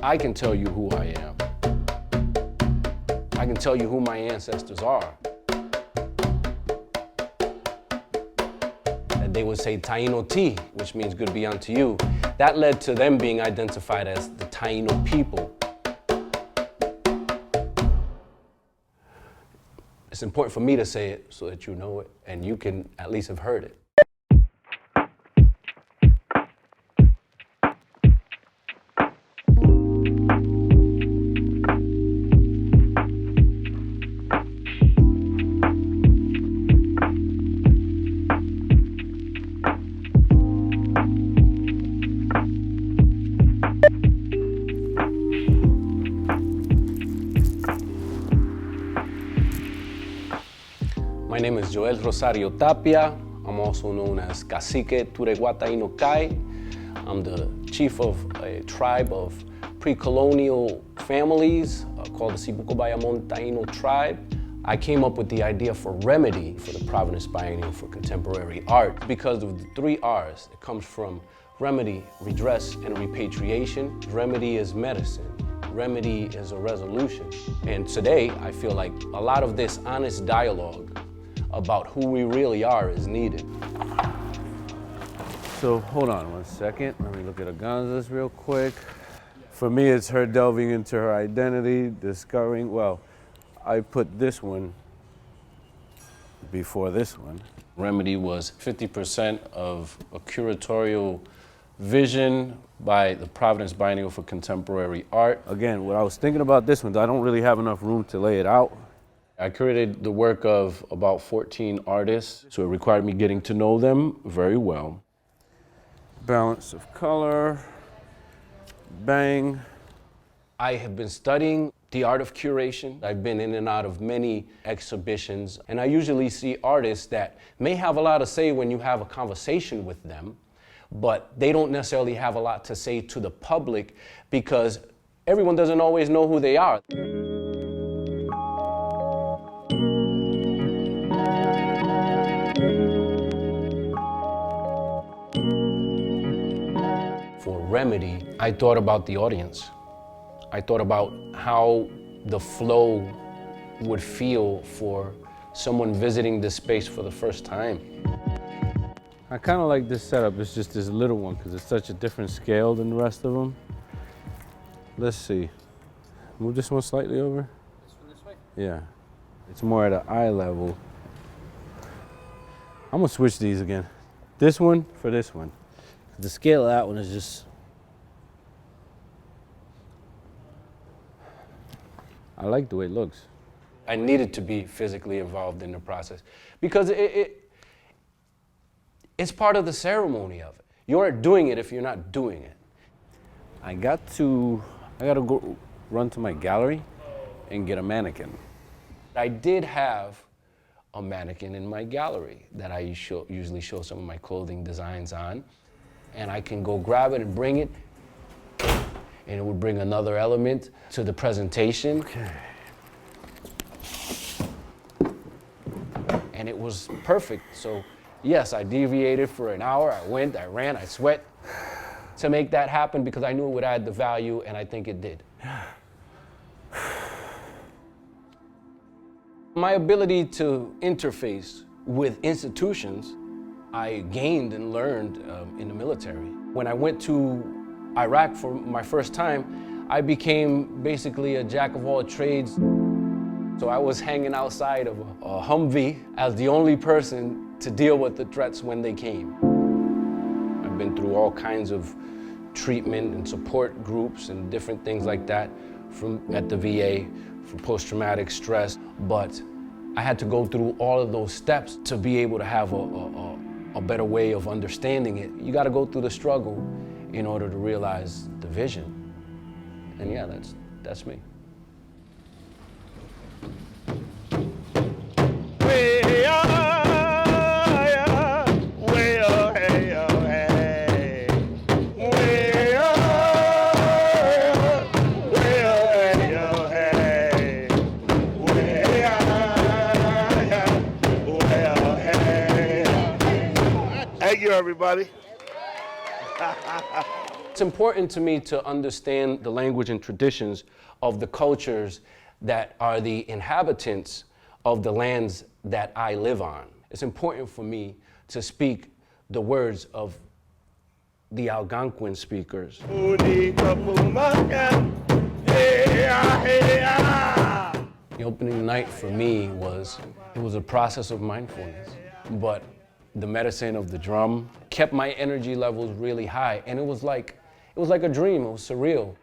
I can tell you who I am. I can tell you who my ancestors are. And they would say Taino Ti, which means good be unto you. That led to them being identified as the Taino people. It's important for me to say it so that you know it and you can at least have heard it. My name is Joel Rosario Tapia. I'm also known as Cacique Tureguata Inokai. I'm the chief of a tribe of pre-colonial families called the Sibuko Bayamon Taino tribe. I came up with the idea for Remedy for the Providence Biennial for Contemporary Art because of the 3 R's. It comes from remedy, redress, and repatriation. Remedy is medicine. Remedy is a resolution. And today, I feel like a lot of this honest dialogue about who we really are is needed. So hold on 1 second. Let me look at Aganza's real quick. For me, it's her delving into her identity, discovering, well, I put this one before this one. Remedy was 50% of a curatorial vision by the Providence Biennial for Contemporary Art. Again, what I was thinking about this one, I don't really have enough room to lay it out. I curated the work of about 14 artists, so it required me getting to know them very well. Balance of color, bang. I have been studying the art of curation. I've been in and out of many exhibitions, and I usually see artists that may have a lot to say when you have a conversation with them, but they don't necessarily have a lot to say to the public because everyone doesn't always know who they are. For Remedy, I thought about the audience. I thought about how the flow would feel for someone visiting this space for the first time. I kind of like this setup. It's just this little one because it's such a different scale than the rest of them. Let's see. Move this one slightly over. This one this way? Yeah. It's more at an eye level. I'm gonna switch these again. This one for this one. The scale of that one is just, I like the way it looks. I needed to be physically involved in the process because it's part of the ceremony of it. You aren't doing it if you're not doing it. I gotta go run to my gallery and get a mannequin. I did have a mannequin in my gallery that I usually show some of my clothing designs on. And I can go grab it and bring it, and it would bring another element to the presentation. Okay. And it was perfect. So yes, I deviated for an hour. I went, I ran, I sweat to make that happen because I knew it would add the value, and I think it did. My ability to interface with institutions I gained and learned in the military. When I went to Iraq for my first time, I became basically a jack of all trades. So I was hanging outside of a Humvee as the only person to deal with the threats when they came. I've been through all kinds of treatment and support groups and different things like that at the VA for post-traumatic stress, but I had to go through all of those steps to be able to have a better way of understanding it. You got to go through the struggle in order to realize the vision. And yeah, that's me. Thank you, everybody. It's important to me to understand the language and traditions of the cultures that are the inhabitants of the lands that I live on. It's important for me to speak the words of the Algonquin speakers. The opening night for me was a process of mindfulness, but the medicine of the drum kept my energy levels really high, and it was like a dream. It was surreal.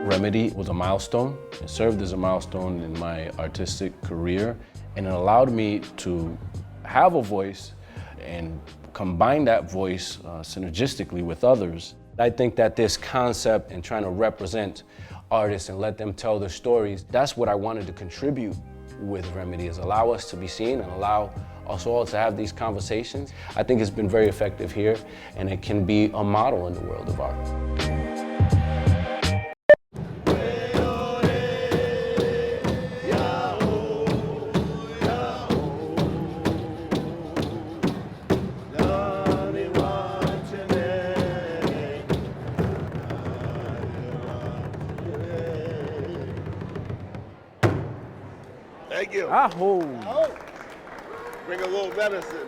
Remedy was a milestone. It served as a milestone in my artistic career, and it allowed me to have a voice and combine that voice synergistically with others. I think that this concept and trying to represent artists and let them tell their stories, that's what I wanted to contribute with Remedy, is allow us to be seen and allow us all to have these conversations. I think it's been very effective here, and it can be a model in the world of art. Thank you. Aho! Bring a little medicine.